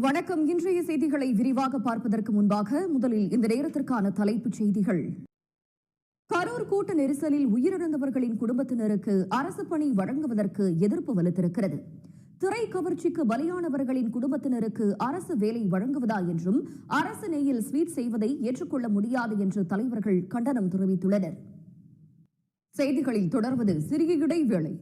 வணக்கம். இன்றைய செய்திகளை விரிவாக பார்ப்பதற்கு முன்பாக முதலில் இந்த நேரத்திற்கான தலைப்புச் செய்திகள். கரூர் கூட்ட நெரிசலில் உயிரிழந்தவர்களின் குடும்பத்தினருக்கு அரசு பணி வழங்குவதற்கு எதிர்ப்பு வலுத்திருக்கிறது. திரை கவர்ச்சிக்கு பலியானவர்களின் குடும்பத்தினருக்கு அரசு வேலை வழங்குவதா என்றும் அரசு நெய்யில் ஸ்வீட் செய்வதை ஏற்றுக்கொள்ள முடியாது என்று தலைவர்கள் கண்டனம் தெரிவித்துள்ளனர். செய்திகளில் தொடர்வது சிறிய இடைவேளை.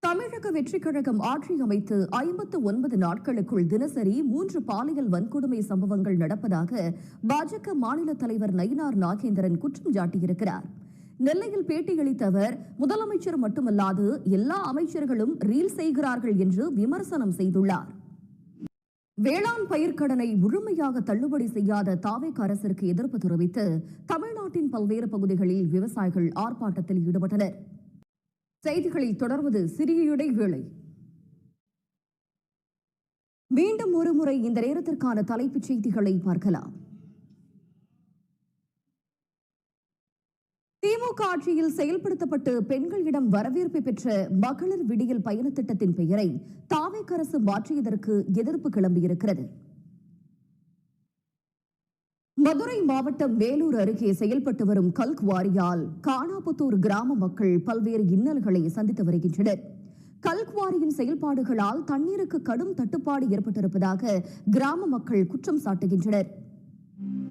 தமிழக வெற்றிக் கழகம் ஆட்சி அமைத்து 59 நாட்களுக்குள் தினசரி 3 பாலியல் வன்கொடுமை சம்பவங்கள் நடப்பதாக பாஜக மாநில தலைவர் நயினார் நாகேந்திரன் குற்றம் சாட்டியிருக்கிறார். நெல்லையில் பேட்டியளித்த அவர், முதலமைச்சர் மட்டுமல்லாது எல்லா அமைச்சர்களும் ரீல் செய்கிறார்கள் என்று விமர்சனம் செய்துள்ளார். வேளாண் பயிர்க்கடனை முழுமையாக தள்ளுபடி செய்யாத தாவேக அரசிற்கு எதிர்ப்பு தெரிவித்து தமிழ்நாட்டின் பல்வேறு பகுதிகளில் விவசாயிகள் ஆர்ப்பாட்டத்தில் ஈடுபட்டனர். செய்திகளில் தொடர்வது சிறிய இடைவேளை. மீண்டும் ஒருமுறை இந்த நேரத்திற்கான தலைப்புச் செய்திகளை பார்க்கலாம். திமுக ஆட்சியில் செயல்படுத்தப்பட்டு பெண்களிடம் வரவேற்பை பெற்ற மகளிர் விடியல் பயண திட்டத்தின் பெயரை தாவேக அரசு மாற்றியதற்கு எதிர்ப்பு கிளம்பியிருக்கிறது. மதுரை மாவட்டம் மேலூர் அருகே செயல்பட்டு வரும் கல்குவாரியால் காணாபுத்தூர் கிராம மக்கள் பல்வேறு இன்னல்களை சந்தித்து வருகின்றனர். கல்குவாரியின் செயல்பாடுகளால் தண்ணீருக்கு கடும் தட்டுப்பாடு ஏற்பட்டிருப்பதாக கிராம மக்கள் குற்றம் சாட்டுகின்றனர்.